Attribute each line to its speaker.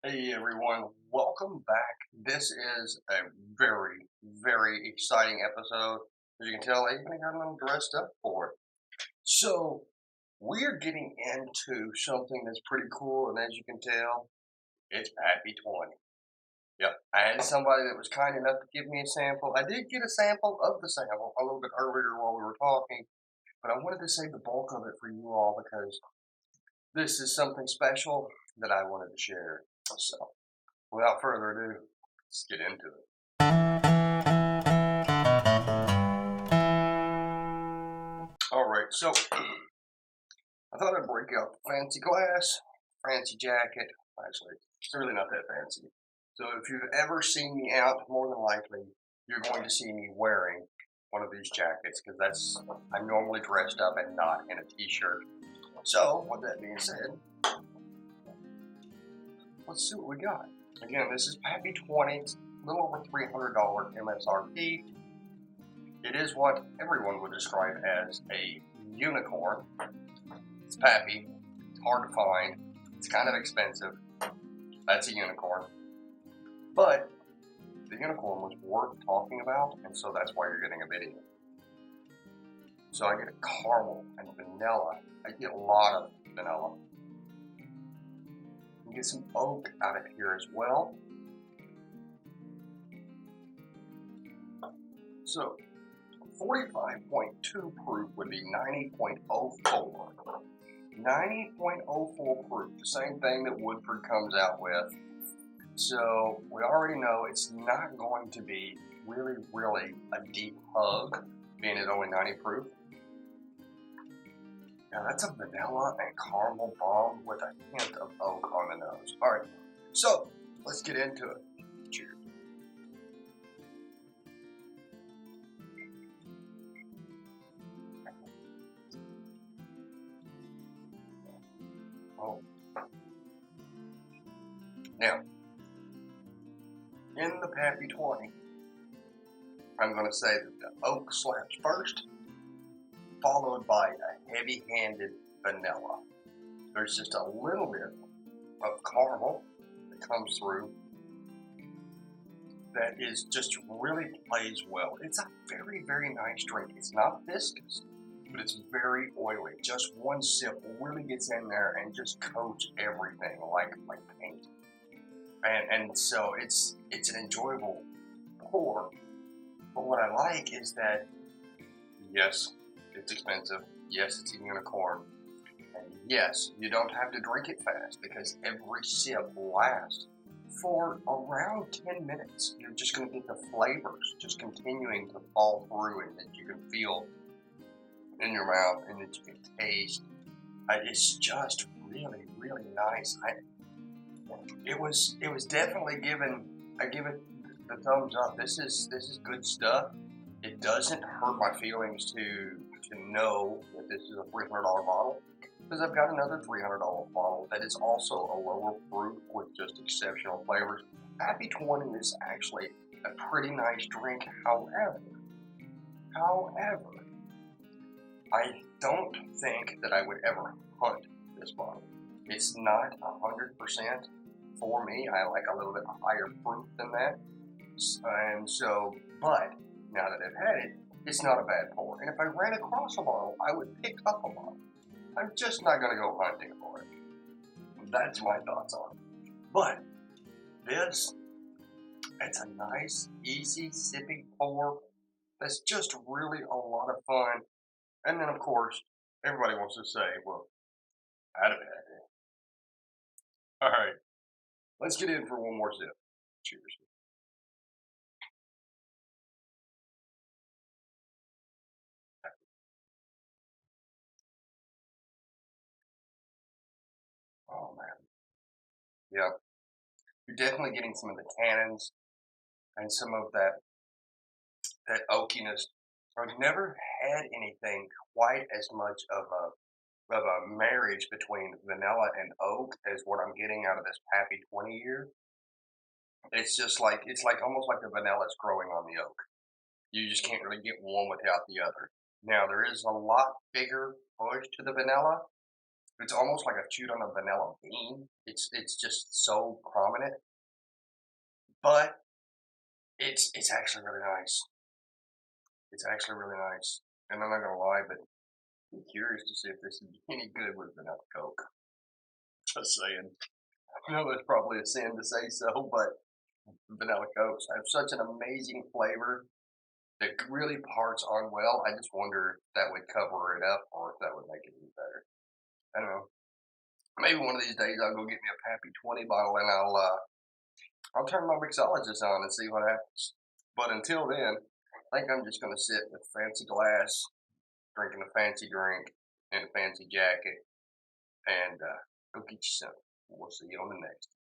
Speaker 1: Hey everyone, welcome back. This is a very, very exciting episode. As you can tell, I even got a little dressed up for it. So, we're getting into something that's pretty cool, and as you can tell, it's Pappy 20. Yep, I had somebody that was kind enough to give me a sample. I did get a sample of the sample a little bit earlier while we were talking, but I wanted to save the bulk of it for you all because this is something special that I wanted to share. So, without further ado, let's get into it. All right, so I thought I'd break out the fancy glass, fancy jacket. Actually, it's really not that fancy. So if you've ever seen me out, more than likely, you're going to see me wearing one of these jackets because I'm normally dressed up and not in a t-shirt. So with that being said, let's see what we got. Again, this is Pappy 20. It's a little over $300 MSRP. It is what everyone would describe as a unicorn. It's Pappy. It's hard to find. It's kind of expensive. That's a unicorn. But the unicorn was worth talking about, and so that's why you're getting a video. So I get a caramel and vanilla. I get a lot of vanilla. You get some oak out of here as well. So 45.2 proof would be 90.04. 90.04 proof, the same thing that Woodford comes out with. So we already know it's not going to be really a deep hug, being at only 90 proof. Now that's a vanilla and caramel bomb with a hint of oak on the nose. All right, so let's get into it. Cheers. Oh. Now, in the Pappy 20, I'm going to say that the oak slaps first, followed by a heavy-handed vanilla. There's just a little bit of caramel that comes through that is just really plays well. It's a very, very nice drink. It's not viscous, but it's very oily. Just one sip really gets in there and just coats everything like paint. And so it's an enjoyable pour. But what I like is that, yes, it's expensive. Yes, it's a unicorn. And yes, you don't have to drink it fast because every sip lasts for around 10 minutes. You're just going to get the flavors just continuing to fall through and that you can feel in your mouth and that you can taste. It's just really, really nice. It was definitely given. I give it the thumbs up. This is good stuff. It doesn't hurt my feelings to know that this is a $300 bottle because I've got another $300 bottle that is also a lower proof with just exceptional flavors. Pappy 20 is actually a pretty nice drink. However, I don't think that I would ever hunt this bottle. It's not 100% for me. I like a little bit higher proof than that. And so, but now that I've had it, it's not a bad pour. And if I ran across a bottle, I would pick up a bottle. I'm just not going to go hunting for it. That's my thoughts on it. But this, it's a nice, easy sipping pour that's just really a lot of fun. And then, of course, everybody wants to say, well, I'd have had it. All right, let's get in for one more sip. Cheers. Oh, man. Yeah, you're definitely getting some of the tannins and some of that oakiness. I've never had anything quite as much of a marriage between vanilla and oak as what I'm getting out of this Pappy 20 year. It's like almost like the vanilla is growing on the oak. You just can't really get one without the other. Now there is a lot bigger push to the vanilla, It's almost like I've chewed on a vanilla bean. It's just so prominent, but it's actually really nice. It's actually really nice, and I'm not gonna lie, but I'm curious to see if this is any good with vanilla Coke. Just saying. I know that's probably a sin to say so, but vanilla Cokes have such an amazing flavor that really parts on well. I just wonder if that would cover it up or if that would make it even better. I don't know. Maybe one of these days I'll go get me a Pappy 20 bottle and I'll turn my mixologist on and see what happens. But until then, I think I'm just gonna sit with a fancy glass, drinking a fancy drink in a fancy jacket, and go get you some. We'll see you on the next.